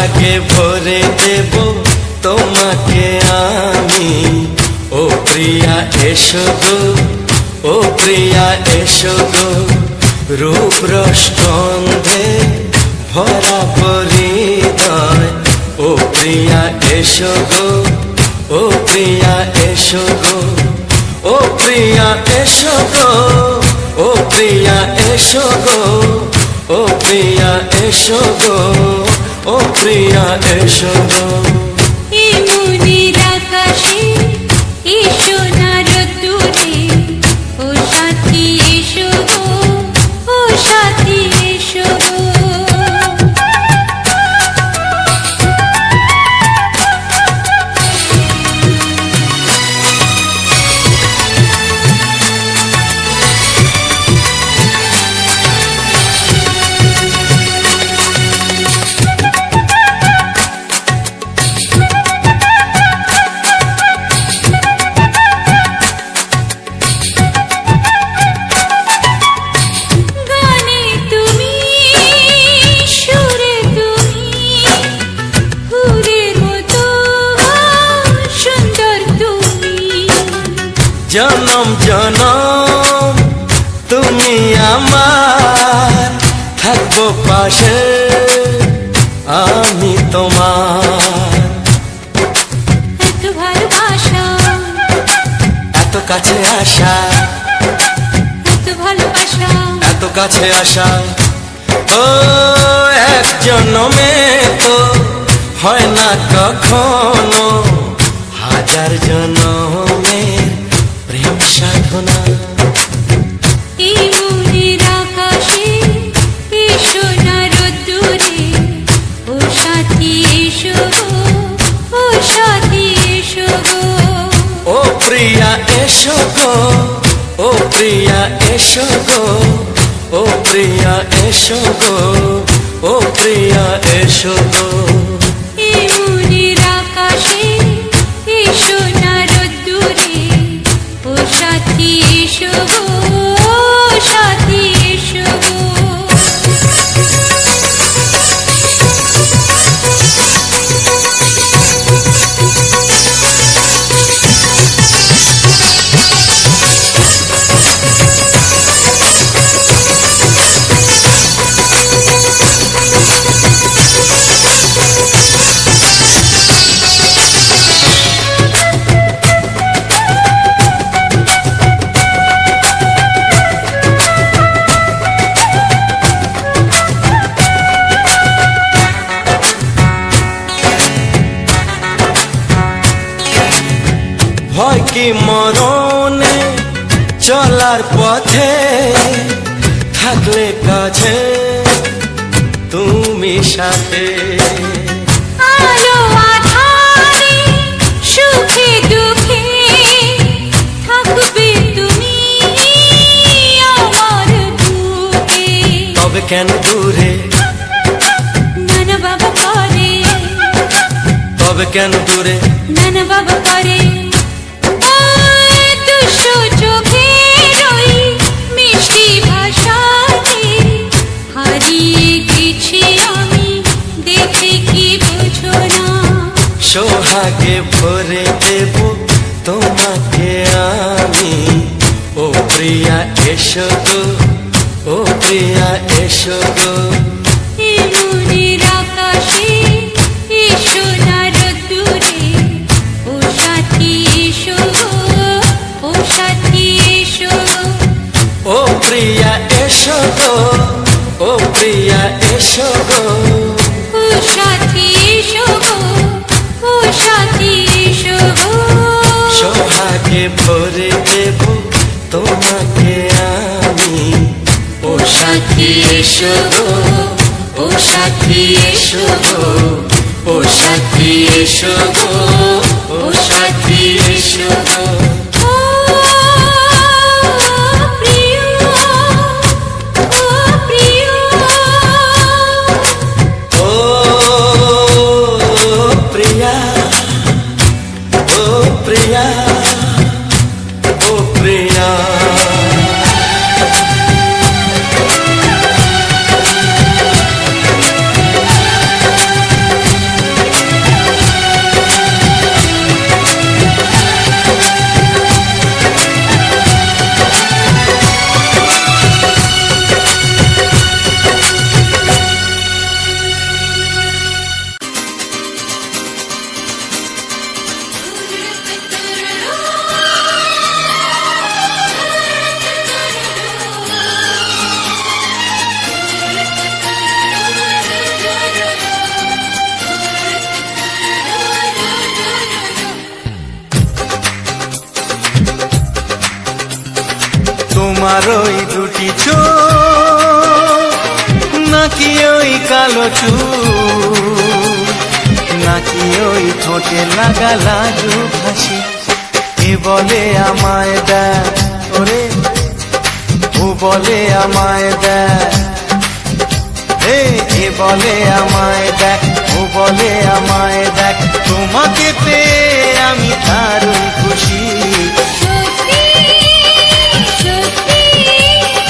সোহাগে ভরে দেব তোমাকে আমি। ও প্রিয়া এসো গো, ও প্রিয়া এসো গো, রূপ রস গন্ধে ভরা হৃদয়। ও প্রিয়া এসো গো, ও প্রিয়া এসো গো, ও প্রিয়া এসো গো, ও প্রিয়া এসো গো, ও প্রিয়া এসো গো, ও প্রিয়া এসো গো। এই মনের আকাশে এসো না রোদ্দুরে, ও সাথী এসো গো, ও সাথী এসো গো। জনম জনম তুমি আমার, থাকবো পাশে আমি তোমার। এত ভালোবাসা, এত কাছে আসা, এত ভালোবাসা, এত কাছে আসা। ও এক জন্মে তো হয় না কখনো, হাজার জন্মে প্রেম সাধনা। এই মনের আকাশে এসো না রোদ্দুরে, ও সাথী এসো গো, ও সাথী এসো গো। ও প্রিয়া এসো গো, ও প্রিয়া এসো গো, ও প্রিয়া এসো গো, ও প্রিয়া এসো গো। এই মনের আকাশে এসো না রোদ্দুরে, ও সাথী এসো গো, ও সাথী এসো গো। ভয় কি মরণে চলার পথে, থাকলে কাছে তুমি সাথে। আলো আঁধারে সুখে দুঃখে থাকবে তুমি আমার বুকে। তবে কেন দূরে, নানা বাবা করে, তবে কেন দূরে, নানা বাবা করে। দুষ্ট চোখের ওই মিষ্টি ভাষাতে হারিয়ে গেছি আমি, দেখে কি বুঝো না। সোহাগে ভরে দেব তোমাকে আমি। ও প্রিয়া এসো গো, ও প্রিয়া এসো গো। এই মনের আকাশে এসো না রোদ্দুরে, ও সাথী এসো গো, ও সাথী এসো গো। ও প্রিয়া এসো গো, ও প্রিয়া এসো গো, ও সাথী এসো গো, ও সাথী এসো গো। সোহাগে ভরে দেব তোমাকে আমি। ও সাথী এসো গো, ও সাথী এসো গো, ও সাথী এসো গো, ও সাথী এসো গো। ও প্রিয়, ও প্রিয়, ও প্রিয়া, ও প্রিয়া, ও প্রিয়া। তোমার ওই দুটি চোখ নাকি ওই কালো চুল, নাকি ওই ঠোঁটে লাগা লাজুক হাসি, এ বলে আমায় দেখ ওরে, ও বলে আমায় দেখ, এ বলে আমায় দেখ, ও বলে আমায় দেখ, তোমাকে পেয়ে আমি দারুণ খুশি। সত্যি সত্যি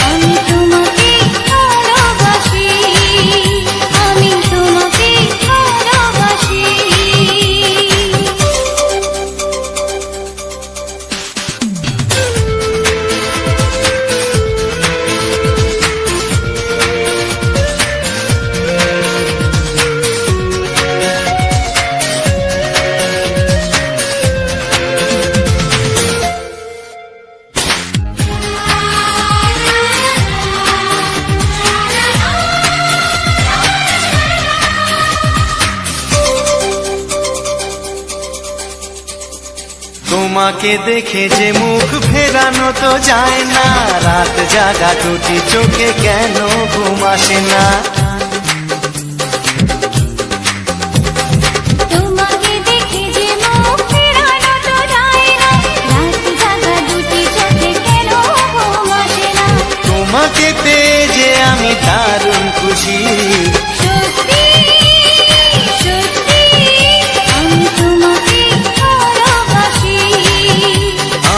আমি তোমাকে ভালোবাসি, আমি তোমাকে ভালোবাসি। তোমাকে দেখে যে মুখ ফেরানো তো যায় না, রাত জাগা দুটি চোখে কেন ঘুম আসে না। তোমাকে দেখে যে মুখ ফেরানো তো যায় না, রাত জাগা দুটি চোখে কেন ঘুম আসে না। তোমাকে পেয়ে যে আমি দারুণ খুশি। সত্যি সত্যি আমি তোমাকে ভালোবাসি,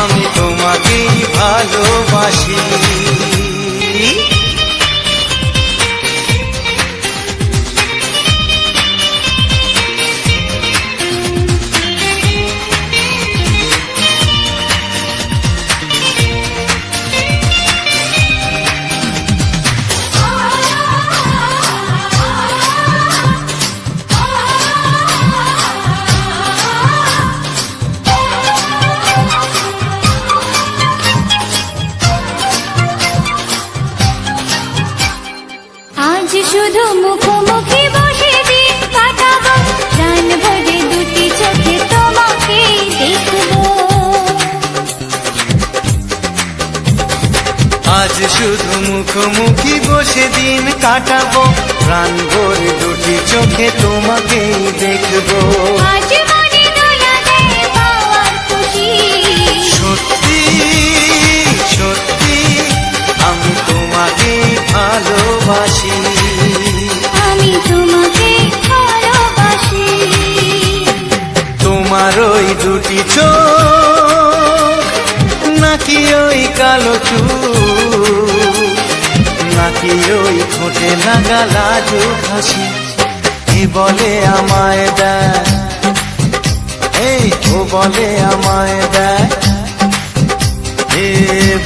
আমি তোমাকেই ভালোবাসি। আজ শুধু মুখোমুখি বসে দিন কাটাবো, প্রাণ ভরে দুটি চোখে তোমাকে দেখবো। আজ শুধু মুখোমুখি বসে দিন কাটাবো, প্রাণ ভরে দুটি চোখে তোমাকেই দেখবো। আজ মনে দোলা দেয় পাওয়ার খুশি। সত্যি সত্যি আমি তোমাকেই ভালোবাসি। আমি তোমাকে ভালোবাসি। তোমার ওই দুটি চোখ নাকি ওই কালো চুল, নাকি ওই ঠোঁটে লাগা লাজুক হাসি, এ বলে আমায় দেখ, এই ও বলে আমায় দেখ, এ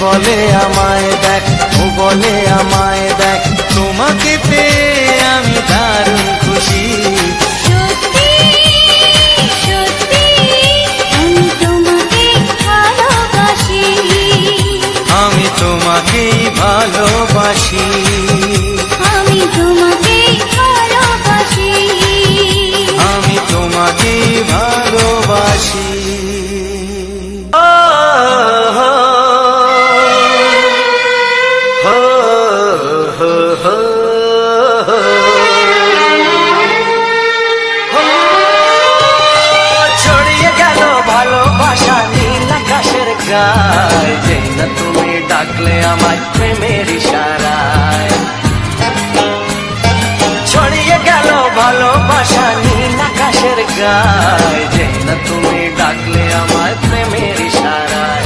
বলে আমায় দেখ, ও বলে আমায় দেখ, তোমাকে পেয়ে আমি দারুণ খুশি। সত্যি সত্যি আমি তোমাকে ভালোবাসি, আমি তোমাকেই ভালোবাসি। আমি তোমাকে ভালোবাসি, আমি তোমাকেই ভালোবাসি। ছড়িয়ে গেল ভালোবাসা নীল আকাশের গায়, যেই না তুমি ডাকলে আমায় প্রেমের ইশারায়। ছড়িয়ে গেল ভালোবাসা নীল আকাশের গায়, যেই না তুমি ডাকলে আমায় প্রেমের ইশারায়।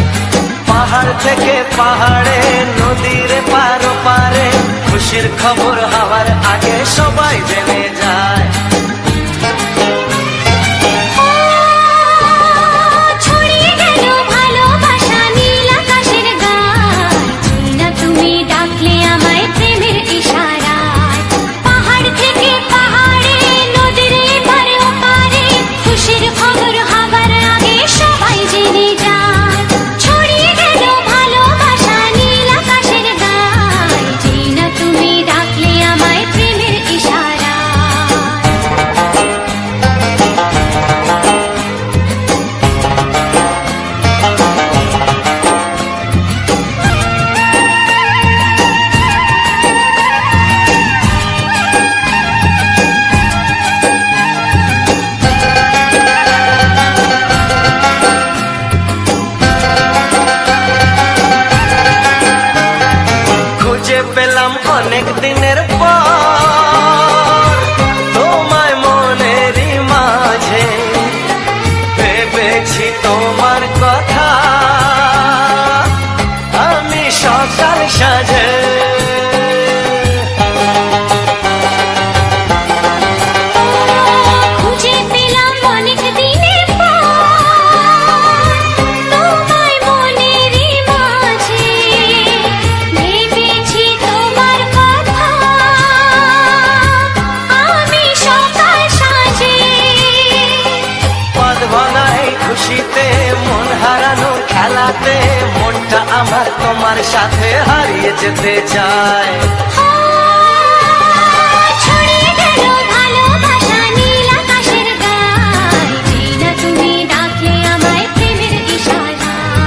পাহাড় থেকে পাহাড়ে, নদীর পারো পারে, খুশির খবর হওয়ার আগে সবাই জেনে যায়। ছড়িয়ে গেল ভালোবাসা নীল আকাশের গায়, যেই না তুমি ডাকলে আমায় প্রেমের ইশারায়। পাহাড় থেকে পাহাড়ে, নদীর এপারে ওপারে, খুশির খবর হবার আগে সবাই জেনে যায়। ছড়িয়ে গেল ভালোবাসা নীল আকাশের গায়, যেই না তুমি ডাকলে আমায় প্রেমের ইশারায়। তোমার সাথে হারিয়ে যেতে চায়। ছড়িয়ে গেল ভালোবাসা নীল আকাশের গায়, যেই না তুমি ডাকলে আমায় প্রেমের ইশারায়।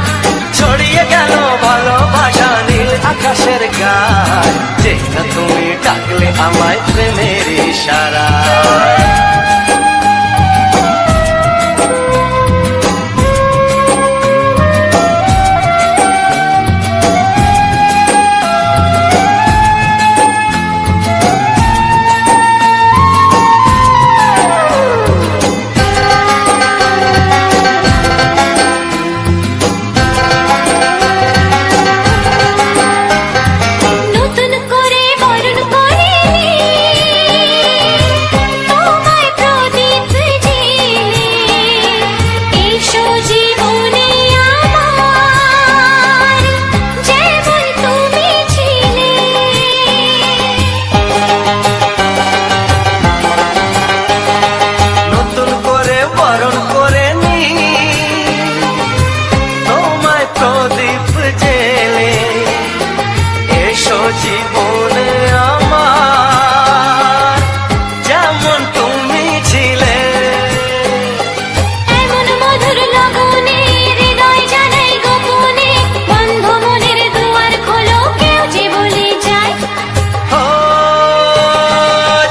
ছড়িয়ে গেল ভালোবাসা নীল আকাশের গায়, যেই না তুমি ডাকলে আমায় প্রেমের ইশারায়। নতুন করে বরণ করে তোমায় প্রদীপ জেলে, এসো জীবনে আমার যেমন তুমি ছিলে। নতুন করে বরণ করে নি তোমায় প্রদীপ জেলে, এসো জীবনে আমার যেমন তুমি ছিলে। এমন মধুর লগনে হৃদয় জানাই গোপনে, বন্ধ মনের দুয়ার খোলো কেউ যে বলে যায়। ও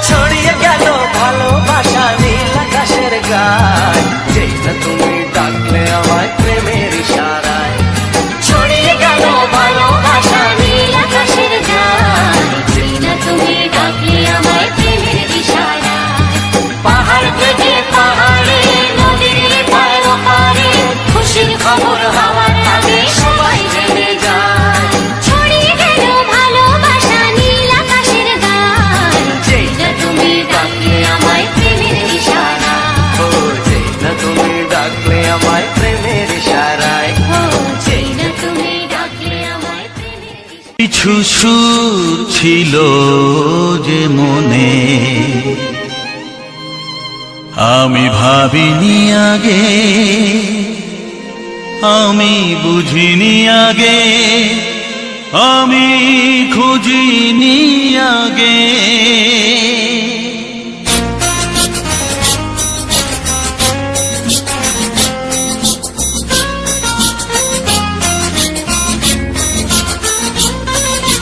ছড়িয়ে গেল ভালোবাসা নীল আকাশের গায়, যেই না তুমি ডাকলে আমায় প্রেমের ইশারায়। ছড়িয়ে গেল ভালোবাসা নীল আকাশের গায়, যেই না তুমি ডাকলে আমায় প্রেমের ইশারায়। পাহাড় থেকে পাহাড়ে নদীর পার ওপারে খুশির খবর হওয়ার আগে সবাই জেনে যায়। ছড়িয়ে গেল ভালোবাসা নীল আকাশের গায়, যেই না তুমি ডাকলে আমায় প্রেমের ইশারায়। ও যেই না তুমি ডাকলে আমায় প্রেমের ইশারায়। ও যেই না তুমি ডাকলে আমায় প্রেমের ইশারায়। কিছু সুর ছিল যে মনে, আমি ভাবিনি আগে, আমি বুঝিনি আগে, আমি খুঁজিনি আগে।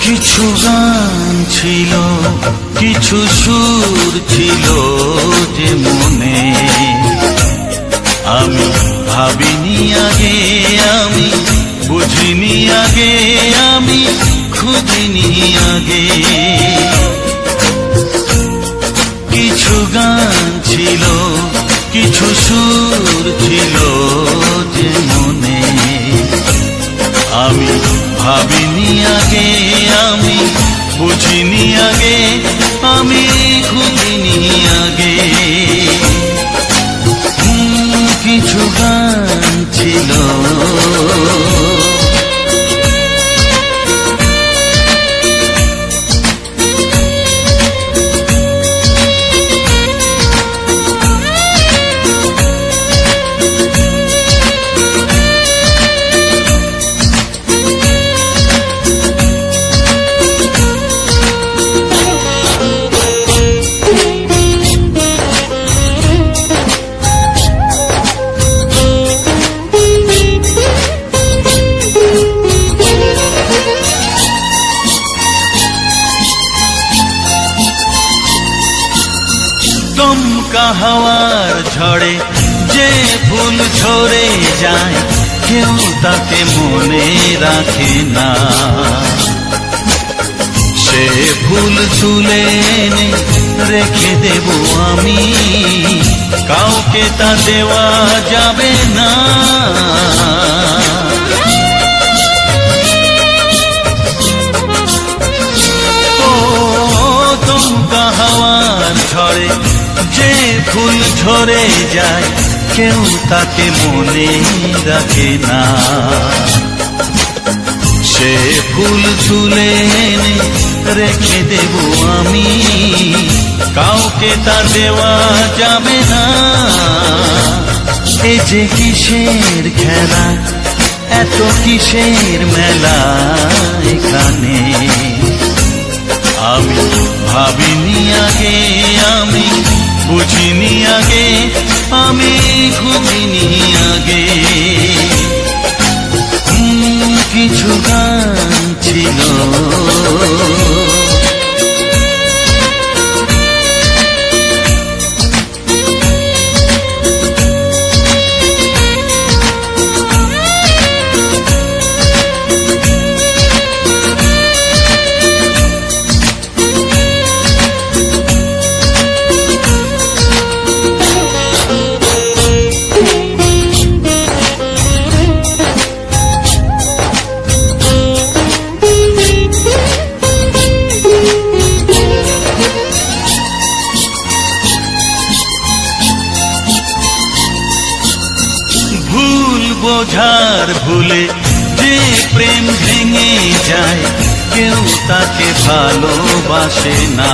কিছু গান ছিল, কিছু সুর ছিল যে মনে, আমি ভাবিনি আগে, আমি বুঝিনি আগে, আমি খুঁজিনি আগে। কিছু গান ছিল, কিছু সুর ছিল যে মনে, আমি ভাবিনি আগে, আমি বুঝিনি আগে, আমি খুঁজিনি আগে। কিছু গান ছিল। দমকা হাওয়ার ঝড়ে যে ফুল ঝরে যায়, কেউ তাকে মনে রাখে না। সে ফুল তুলে এনে রেখে দেব আমি, কাউকে তা দেওয়া যাবে না। ও দমকা হাওয়ার ঝড়ে যে ফুল ঝরে যায়, কেউ তাকে মনে রাখে না। সে ফুল তুলে এনে রেখে দেব আমি, কাউকে তা দেওয়া যাবে না। এ যে কিসের খেলা, এত কিসের মেলা এখানে? আমি ভাবিনি আগে, আমি বুঝিনি আগে, আমি খুঁজিনি আগে। কিছু গান ছিল বোঝার ভুলে যে প্রেম ভেঙে যায়, কেউ তাকে ভালোবাসে না।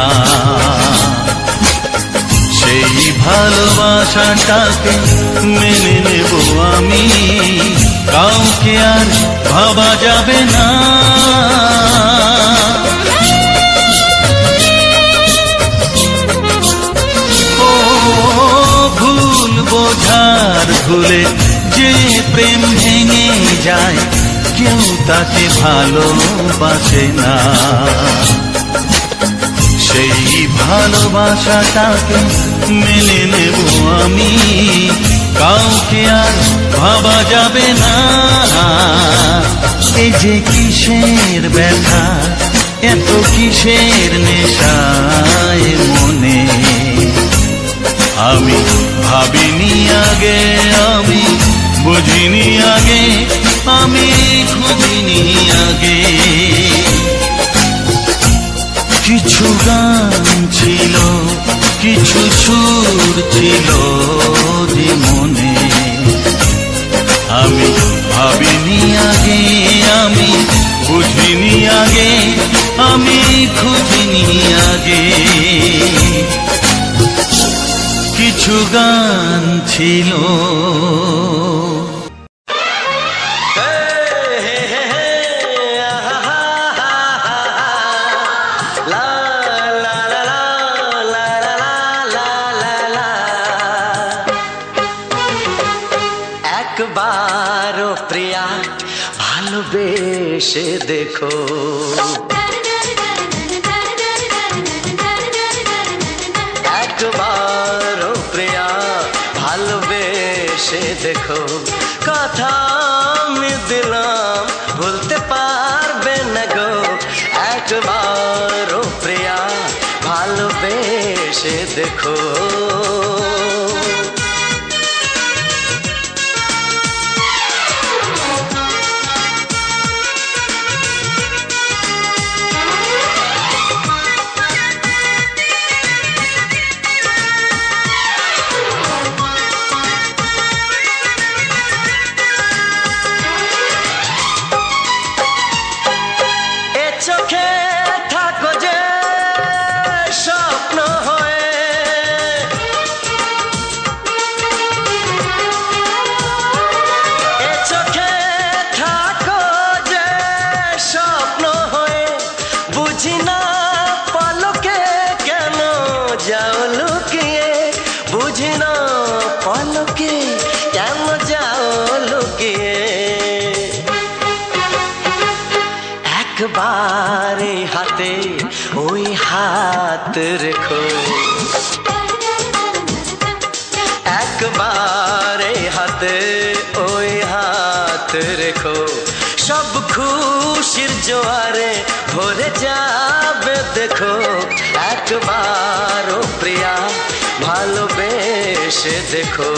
সেই ভালোবাসাটাকে মেনে নেব আমি, কাউকে আর ভাবা যাবে না। ও ভুল বোঝার ভুলে যে প্রেম ভেঙে যায়, কেউ তাকে ভালোবাসে না। সেই ভালোবাসাটাকে মেনে নেব আমি, কাউকে আর ভাবা যাবে না। এই যে কিসের ব্যথা, এত কিসের নেশায় মনে, আমি ভাবিনি আগে, আমি বুঝিনি আগে, আমি খুঁজিনি আগে। কিছু গান ছিল, কিছু সুর ছিল যে মনে, আমি ভাবিনি আগে, আমি বুঝিনি আগে, আমি খুঁজিনি আগে। কিছু গান ছিল। একবারও প্রিয়া ভালোবেসে দেখো, একবারও প্রিয়া ভালোবেসে দেখো। কথা আমি দিলাম ভুলতে পারবে না গো, একবারও প্রিয়া ভালোবেসে দেখো। চোখে থাকো যে স্বপ্ন হয়ে, এ চোখে থাকো যে স্বপ্ন হয়ে, বুঝি না পলকে কেন যাও লুকিয়ে, বুঝি না পলকে কেন যাও লুকিয়ে। একবারে হাতে ওই হাত রেখো, একবারে হাতে ওই হাত রেখো। সব খুশির জোয়ারে ভরে যাবে দেখো, একবারও প্রিয়া ভালোবেসে দেখো।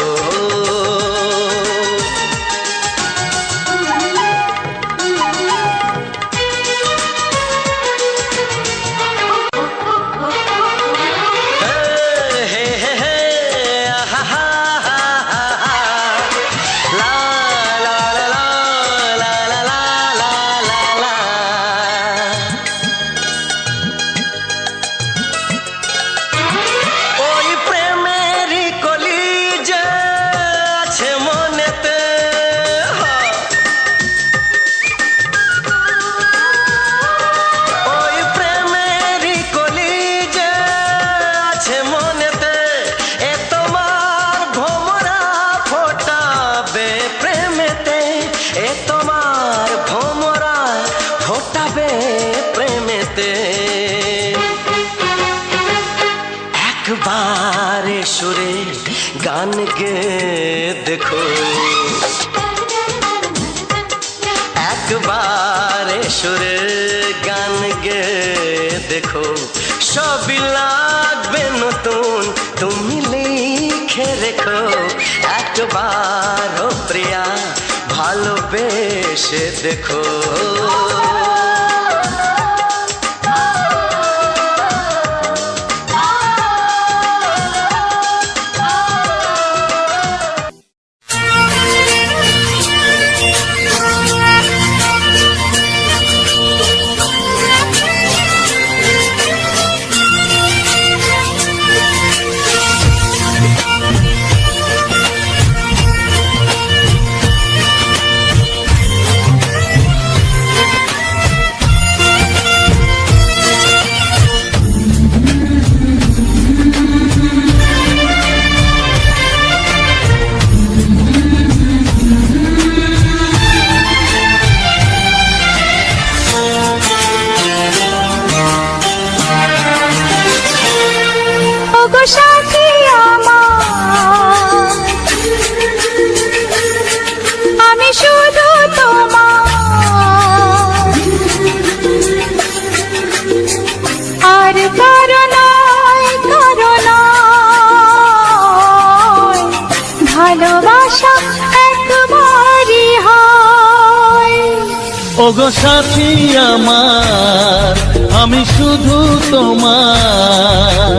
ওই প্রেমেরই কলি যে আছে মন একবার সুরে গান গে দেখো, একবার সুরে গান গে দেখো, সবই লাগবে নতুন, তুমি লিখে রেখো। একবার ও প্রিয়া ভালোবেসে দেখো। ওগো সাথী আমার, আমি শুধু তোমার, আর কারো নয়, কারো নয়, ভালোবাসা একবারই হয়। ওগো সাথী আমার, আমি শুধু তোমার,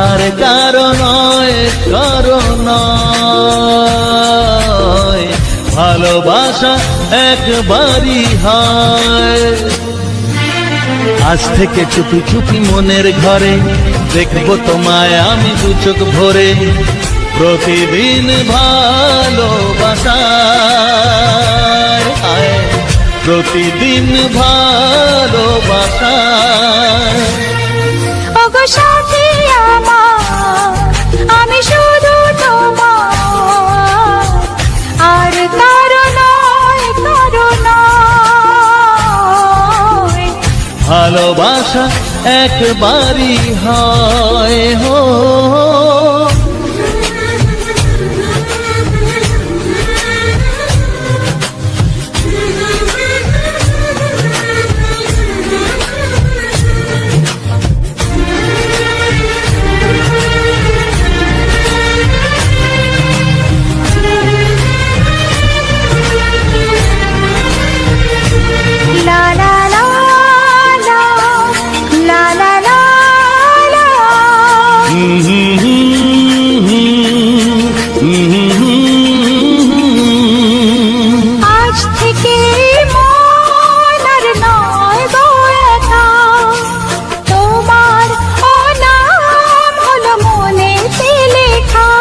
আর কারো নয়, কারো নয়, ভালোবাসা একবারই হয়। আজ থেকে চুপি চুপি মনের ঘরে দেখবো তোমায় আমি দু চোখ ভরে, প্রতিদিন ভালোবাসায়, প্রতিদিন ভালোবাসায়। ওগো সাথী আমার, আমি শুধু তোমার, আর কারো নয়, কারো নয়, ভালোবাসা একবারই হয় হো। লা লা লা লা, লা লা লা লা। আজ থেকে মন আর নয় গো একা, তোমার ও নাম হলো মনেতে লেখা।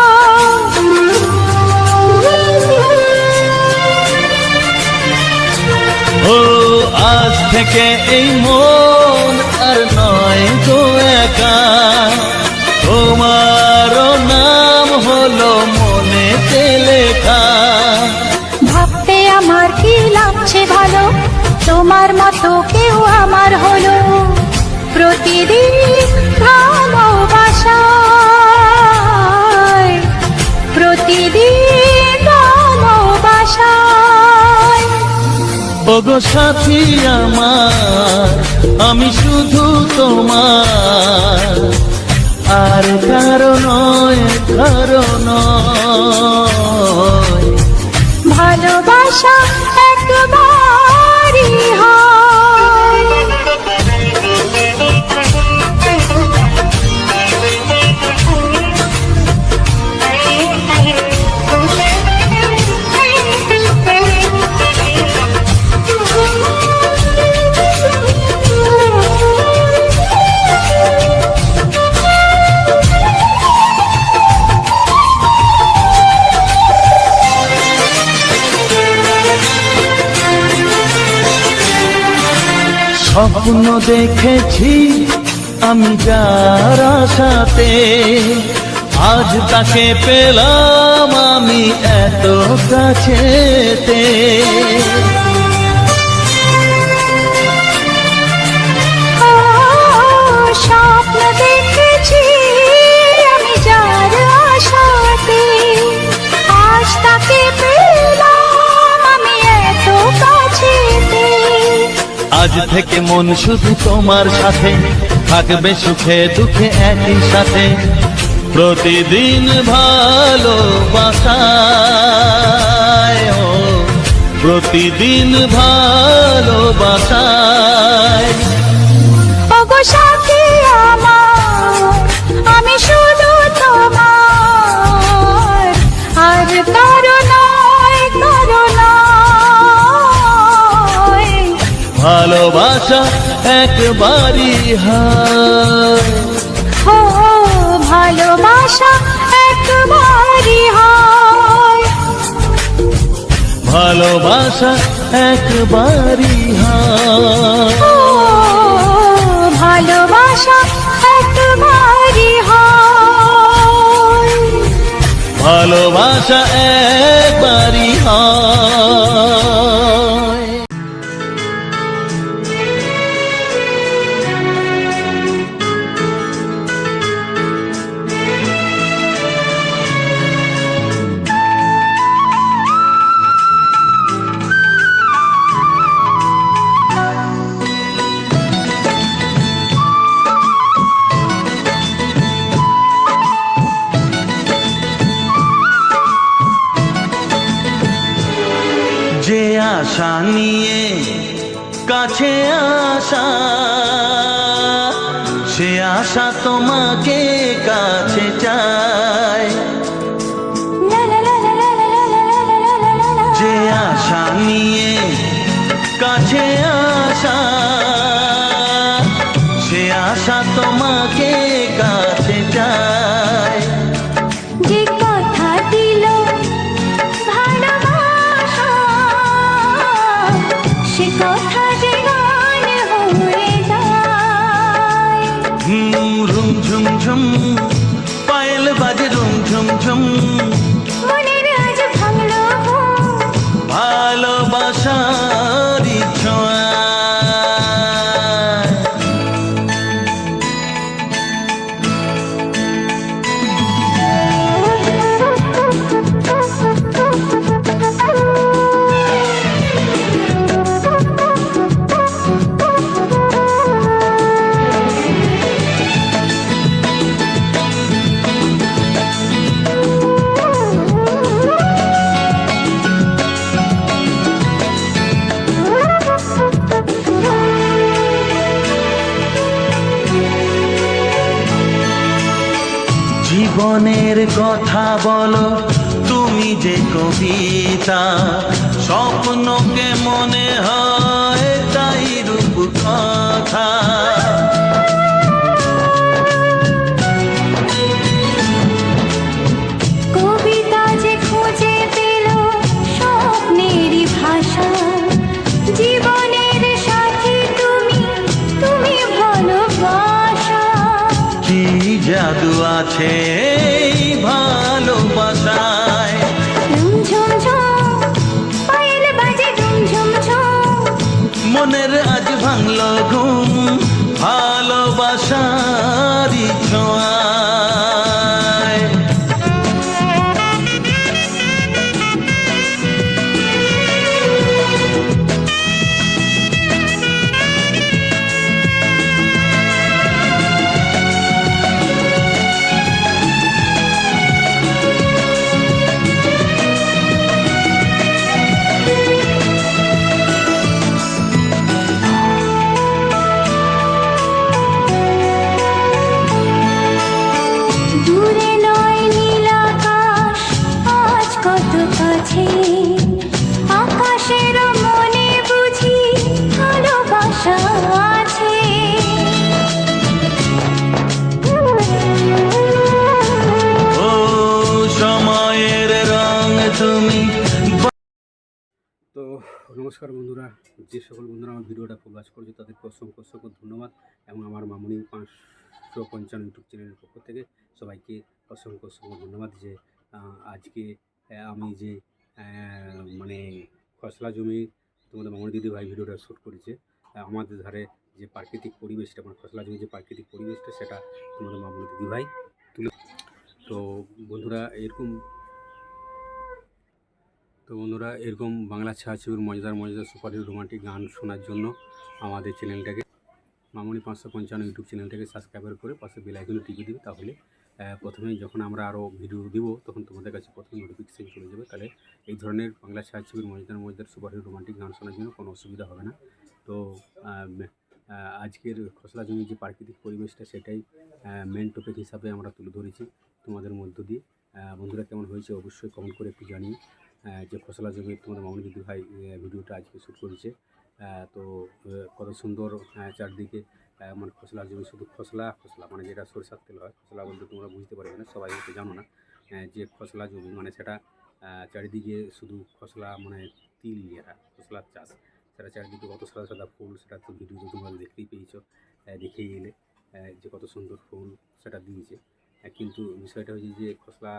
ও আজ থেকে এই মন আর নয় গো একা, তোমারও নাম হলো মনেতে লেখা। ভাবতে আমার কি লাগছে ভালো, তোমার মতো কেউ আমার হলো, প্রতিদিন ভালোবাসায়, প্রতিদিন ভালোবাসায়। ওগো সাথী আমার, আমি শুধু তোমার, আর কারো নয়, কারো নয়, ভালোবাসা একবারই হয়। স্বপ্ন দেখেছি আমি যার আশাতে, আজ তাকে পেলাম আমি এত কাছেতে। স্বপ্ন দেখেছি থেকে মন শুধু তোমার সাথে, থাকবে সুখে দুঃখে একই সাথে। প্রতিদিন ভালোবাসায়, ও প্রতিদিন ভালোবাসায়। ওগো সাথী আমার, আমি শুধু তোমার, আর কারো নয়, কারো নয়। ভালোবাসা একবারই হয়, ও ভালোবাসা একবারই হয়। ভালোবাসা একবারই হয়, ও ভালোবাসা একবারই হয়। ভালোবাসা একবারই হয়। যে আশা নিয়ে কাছে আসা, সে আশা তোমাকে কাছে চায়। লা লা লা লা লা লা লা লা লা লা লা লা। যে আশা নিয়ে কাছে আসা, সে আশা তোমাকে কাছে চায়। যে কথা দিল ভালোবাসা, সে কথা যে গান হয়ে যায়। রুম ঝুম ঝুম পায়েল বাজে, রুম ঝুম ঝুম মনের আজ ভাঙলো ঘুম, ভালোবাসার ছোঁয়া। জীবনের কথা বলো তুমি যে কবিতা, স্বপ্নকে মনে হয় তাই রূপ কথা। কবিতা যে খুঁজে পেল স্বপ্নেরই ভাষা। জীবনের সাথী তুমি, তুমি ভালোবাসা। কি জাদু আছে এই ভালোবাসায়। ঝুম ঝুম ঝুম পায়েল বাজে, ঝুম ঝুম ঝুম মনের আজ ভাঙলো ঘুম, ভালোবাসার ছোঁয়ায়। দূরে নয় নীল আকাশ, আজ কত কাছে। আকাশের মনে বুঝি ভালোবাসা আছে। ও সময়ের রং তুমি। তো নমস্কার বন্ধুরা, যে সকল বন্ধুরা আমার ভিডিওটা খুব ওয়াচ করেছে তাদেরকে অসংখ্য অসংখ্য ধন্যবাদ, এবং আমার মামুনি 555 ইউটিউব চ্যানেলের পক্ষ থেকে সবাইকে অসংখ্য অসংখ্য ধন্যবাদ। যে আজকে আমি যে মানে খসলা জমি তোমাদের মামুনি দিদি ভাই ভিডিওটা শ্যুট করেছে, আমাদের ধারে যে প্রাকৃতিক পরিবেশটা, আমার খসলা জমি যে প্রাকৃতিক পরিবেশটা, সেটা তোমাদের মামুনি দিদি ভাই তুলে। তো বন্ধুরা এরকম তো বন্ধুরা, এরকম বাংলা ছায়াছবির মজাদার মজাদার সুপার হিট রোমান্টিক গান শোনার জন্য আমাদের চ্যানেলটাকে মামনি 555 ইউটিউব চ্যানেলটাকে সাবস্ক্রাইব করে পাশে বেল আইকনে টিপে দিবে। তাহলে প্রথমেই যখন আমরা আরও ভিডিও দিব তখন তোমাদের কাছে প্রথমে নোটিফিকেশন চলে যাবে। তাহলে এই ধরনের বাংলা ছায়াছবির মজাদার মজাদার সুপার হিট রোমান্টিক গান শোনার জন্য কোনো অসুবিধা হবে না। তো আজকের খসলা জমির যে প্রাকৃতিক পরিবেশটা সেটাই মেন টপিক হিসাবে আমরা তুলে ধরেছি তোমাদের মধ্য দিয়ে। বন্ধুরা, কেমন হয়েছে অবশ্যই কমেন্ট করে একটু জানিয়ে। যে খসলা জমির তোমাদের মামনি দিদি ভাই ভিডিওটা আজকে শ্যুট করেছে। তো কত সুন্দর চারদিকে মানে খসলা জমি, শুধু খসলা মানে যেটা সরষার তেল হয়। খসলা বলতে তোমরা বুঝতে পারবে না, সবাই হয়তো জানো না যে খসলা জমি মানে সেটা চারিদিকে শুধু খসলা মানে তিল যেটা খসলার চাষ, সেটা চারিদিকে কত সাদা সাদা ফুল, সেটা তো ভিডিওতে তোমরা দেখতেই পেয়েছো, দেখেই এলে যে কত সুন্দর ফুল সেটা দিয়েছে। কিন্তু বিষয়টা হচ্ছে যে খসলা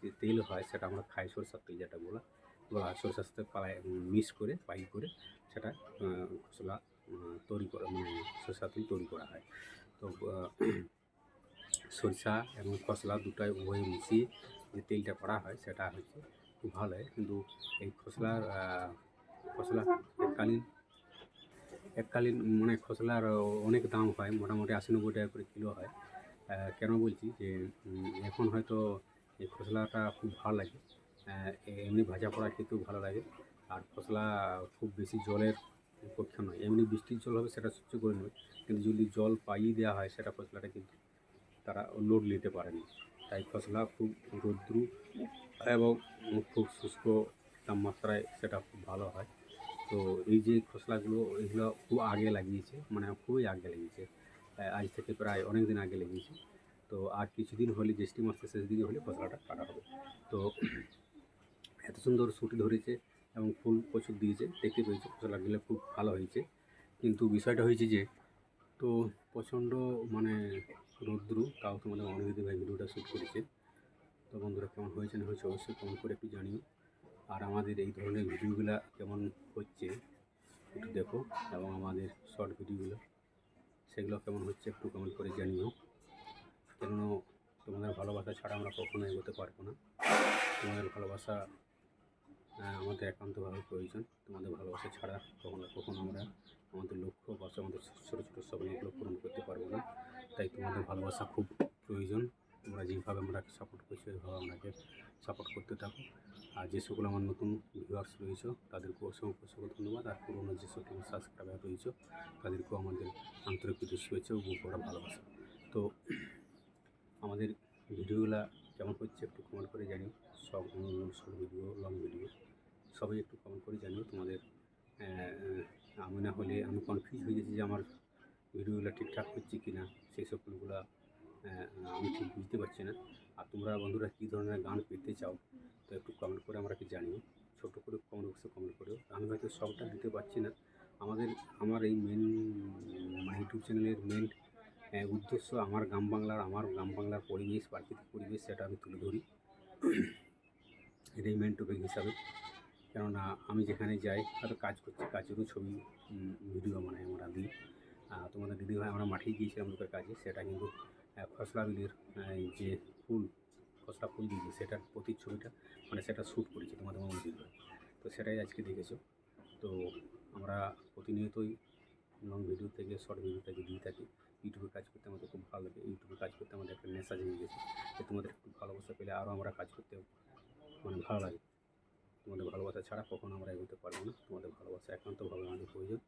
যে তেল হয় সেটা আমরা খাই, সরষার তেল যেটা বলা সরষার তেল পালায় মিক্স করে পাই করে সেটা খসলা তৈরি করা মানে সরষার তেল তৈরি করা হয়। তো সরষা এবং খসলা দুটাই উভয় মিশিয়ে যে তেলটা করা হয় সেটা হচ্ছে খুব ভালো হয়। কিন্তু এই খসলা এককালীন মানে খসলার অনেক দাম হয়, মোটামুটি 80-90 টাকা করে কিলো হয়। কেন বলছি যে এখন হয়তো এই খসলাটা খুব ভালো লাগে, এমনি ভাজা পোড়া খেতেও ভালো লাগে। আর খসলা খুব বেশি জলের পক্ষে নয়, এমনি বৃষ্টির জল হবে সেটা সহ্য করে নেবে, কিন্তু যদি জল পাইয়ে দেওয়া হয় সেটা খসলাটা কিন্তু তারা লোড নিতে পারেনি। তাই খসলা খুব রৌদ্রু এবং খুব শুষ্ক তাপমাত্রায় সেটা খুব ভালো হয়। তো এই যে খসলাগুলো এগুলো খুব আগে লাগিয়েছে, মানে খুবই আগে লাগিয়েছে, আজ থেকে প্রায় অনেক দিন আগে লাগিয়েছে। তো আর কিছুদিন হলে জ্যৈষ্ঠ মাসের শেষ দিকে হলে খসলাটা কাটা হবে। তো এত সুন্দর ছুটি ধরেছে এবং ফুল প্রচুর দিয়েছে, দেখতে পেয়েছে খসলাগুলো খুব ভালো হয়েছে। কিন্তু বিষয়টা হয়েছে যে তো প্রচণ্ড মানে রৌদ্রু, তাও তোমাদের মামনি দিদি ভাই ভিডিওটা শ্যুট করেছে। তো বন্ধুরা, কেমন হয়েছে না হয়েছে অবশ্যই কমেন্ট করে একটু জানিও। আর আমাদের এই ধরনের ভিডিওগুলো কেমন হচ্ছে একটু দেখো, এবং আমাদের শর্ট ভিডিওগুলো সেগুলো কেমন হচ্ছে একটু কমেন্ট করে জানিও। কেননা তোমাদের ভালোবাসা ছাড়া আমরা কখনো এগোতে পারবো না। তোমাদের ভালোবাসা আমাদের একান্তভাবে প্রয়োজন। তোমাদের ভালোবাসা ছাড়া কখনো আমরা আমাদের লক্ষ্য বা আমাদের ছোটো ছোটো স্বপ্নগুলো পূরণ করতে পারবো না। তাই তোমাদের ভালোবাসা খুব প্রয়োজন। তোমরা যেভাবে আমরা সাপোর্ট করছো ওইভাবে আমাকে সাপোর্ট করতে থাকো। আর যে সকল আমার নতুন ভিউয়ার্স রয়েছে তাদেরকেও অসংখ্য ধন্যবাদ। আর পুরোনো যে সকল সাবস্ক্রাইবার রয়েছে তাদেরকেও আমাদের আন্তরিক শুভেচ্ছা ও বুক ভরা ভালোবাসা। তো আমাদের ভিডিওগুলো কেমন হচ্ছে একটু কমেন্ট করে জানিও। সব শর্ট ভিডিও, লং ভিডিও সবাই একটু কমেন্ট করে জানিও। তোমাদের আমি না হলে আমি কনফিউজ হয়ে গেছি যে আমার ভিডিওগুলো ঠিকঠাক হচ্ছে কি না, সেই সকলগুলো আমি ঠিক বুঝতে পারছি না। আর তোমরা বন্ধুরা কী ধরনের গান পেতে চাও তো একটু কমেন্ট করে আমাকে জানিও, ছোটো করে কমেন্ট বক্সে কমেন্ট করেও। আমি হয়তো সবটা দিতে পারছি না। আমার এই মেন মানে ইউটিউব চ্যানেলের মেন উদ্দেশ্য আমার গ্রাম বাংলার পরিবেশ, প্রাকৃতিক পরিবেশ সেটা আমি তুলে ধরি, এটাই মেন টপিক হিসাবে। কেননা আমি যেখানে যাই হয়তো কাজ করছি, কাজেরও ছবি ভিডিও মানে আমরা দিই। তোমাদের দিদিভাই আমরা মাঠে গিয়েছিলাম লোকের কাজে, সেটা কিন্তু খসলা বিলের যে খসলা ফুল দিয়েছে সেটার প্রতিচ্ছবিটা মানে সেটা শ্যুট করেছি তোমাদের মামনি দিদিভাই। তো সেটাই আজকে দেখেছো। তো আমরা প্রতিনিয়তই লং ভিডিও থেকে শর্ট ভিডিও থেকে দিয়ে থাকি। ইউটিউবে কাজ করতে আমাদের খুব ভালো লাগে, ইউটিউবে কাজ করতে আমাদের একটা নেশা জেগে গেছে। তো তোমাদের একটু ভালোবাসা পেলে আরও আমরা কাজ করতে মানে ভালো লাগে। তোমাদের ভালোবাসা ছাড়া কখনো আমরা এগোতে পারবো না। তোমাদের ভালোবাসা একান্তভাবে আমাদের প্রয়োজন।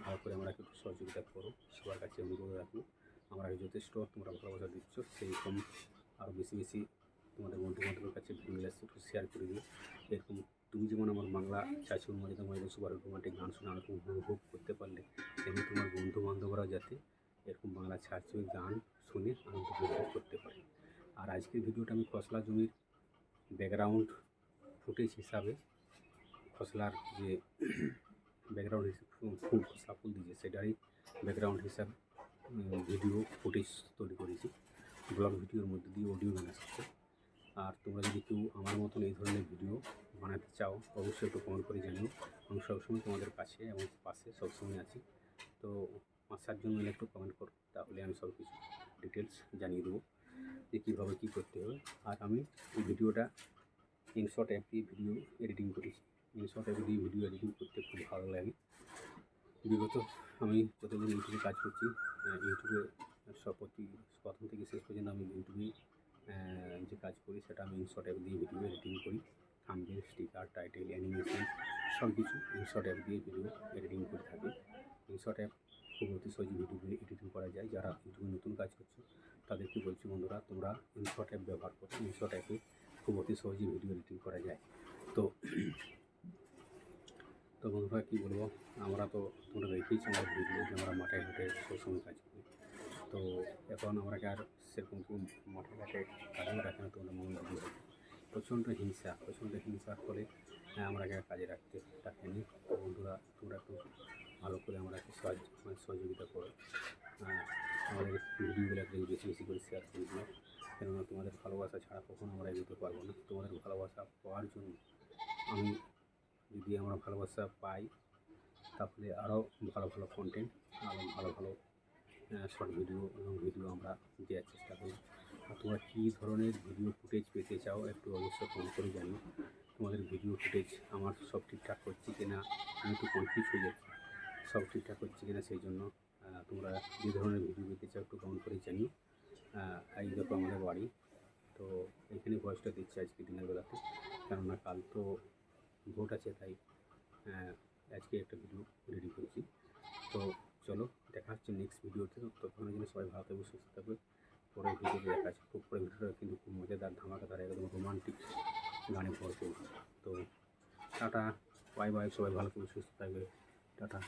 ভালো করে আমরা একটু সহযোগিতা করো, সবার কাছে অনুরোধ রাখবো। আমরা যথেষ্ট তোমরা ভালোবাসা দিচ্ছ, সেই রকম আরও বেশি বেশি তোমাদের বন্ধুবান্ধবের কাছে ভিডিওগুলো একটু শেয়ার করে দিও। এরকম তুমি যেমন আমার বাংলা ছায়াছবির মজাদার সুপার রোমান্টিক গান শুনে আমাকে উপভোগ করতে পারলে, তেমনি তোমার বন্ধুবান্ধবরাও যাতে এরকম বাংলা ছায়াছবির গান শুনে আনন্দ উপভোগ করতে পারে। আর আজকের ভিডিওটা আমি খসলা জমির ব্যাকগ্রাউন্ড ফুটেজ হিসাবে খসলার যে ব্যাকগ্রাউন্ড ফুল খসলা ফুল দিয়েছে সেটারই ব্যাকগ্রাউন্ড হিসাবে ভিডিও ফুটেজ তৈরি করেছি, ব্লগ ভিডিওর মধ্যে দিয়ে অডিও গানের সাথে। আর তোমরা যদি কেউ আমার মতন এই ধরনের ভিডিও বানাতে চাও অবশ্যই একটু কমেন্ট করে জানিও। আমি সবসময় তোমাদের কাছে এবং পাশে সবসময় আছি। তো 5-7 জন মিলে একটু কমেন্ট করো, তাহলে আমি সব কিছু ডিটেলস জানিয়ে দেবো যে কীভাবে কী করতে হবে। আর আমি এই ভিডিওটা ইনশট অ্যাপ দিয়ে ভিডিও এডিটিং করেছি। ইনশট অ্যাপ দিয়ে ভিডিও এডিটিং করতে খুব ভালো লাগে। বিগত আমি যতদিন ইউটিউবে কাজ করছি, ইউটিউবে প্রথম থেকে শেষ পর্যন্ত আমি ইউটিউবে যে কাজ করি সেটা আমি ইনশট অ্যাপ দিয়ে ভিডিও এডিটিং করি। থাম্বনেল, স্টিকার, টাইটেল, অ্যানিমেশন সব কিছু ইনশট অ্যাপ দিয়ে ভিডিও এডিটিং করে থাকি। ইনশট অ্যাপ খুব অতি সহজে ভিডিও এডিটিং করা যায়। যারা ইউটিউবে নতুন কাজ করছো তাদেরকে বলছি, বন্ধুরা তোমরা ইনশট অ্যাপ ব্যবহার করো। ইনশট অ্যাপে খুব অতি সহজে ভিডিও এডিটিং করা যায়। তো বন্ধুরা কী বলবো, আমরা তো তোমরা দেখেইছো আমার ভিডিও যে আমরা মাঠে ঘাটে সবসময় কাজ করি। তো এখন আমরাকে আর সেরকম কোনো মাঠে ঘাটে কাজেও রাখে না, তোমরা মনে ভিডিও রাখি। প্রচণ্ড হিংসার ফলে আমরাকে আর কাজে রাখেনি। তো বন্ধুরা তোমরা একটু ভালো করে আমরাকে সহযোগিতা করো। আমাদের ভিডিওগুলো একটু বেশি বেশি করে শেয়ার করে দিও, কেননা তোমাদের ভালোবাসা ছাড়া কখনো আমরা এগোতে পারবো না। তোমাদের ভালোবাসা পাওয়ার জন্য যদি আমরা ভালোবাসা পাই তাহলে আরও ভালো ভালো কন্টেন্ট, আরও ভালো ভালো শর্ট ভিডিও এবং ভিডিও আমরা দেওয়ার চেষ্টা করি। আর তোমরা কী ধরনের ভিডিও ফুটেজ পেতে চাও একটু অবশ্যই কমেন্ট করে জানিও। তোমাদের ভিডিও ফুটেজ আমার সব ঠিকঠাক হচ্ছে কি না, আমি একটু কনফিউজ হয়ে যাচ্ছি, সব ঠিকঠাক হচ্ছে কি না। সেই জন্য তোমরা যে ধরনের ভিডিও পেতে চাও একটু কমেন্ট করে জানিও। এই দেখো আমাদের বাড়ি, তো এখানে ভয়েসটা দিচ্ছি আজকে দিনের বেলাতে, কেননা কাল তো ভোট আছে, তাই আজকে একটা ভিডিও রেডি করছি। তো চলো দেখা হচ্ছে নেক্সট ভিডিওতে। ততক্ষণের জন্য সবাই ভালো থাকবে, সুস্থ থাকবে। পরের ভিডিওতে দেখা যাচ্ছে। খুব পরের ভিডিওটা কিন্তু খুব মজাদার, ধামাকাদার, একদম রোমান্টিক গানে ভরপুর। তো টাটা, বাই বাই, সবাই ভালো থাকবে, সুস্থ থাকবে, টাটা।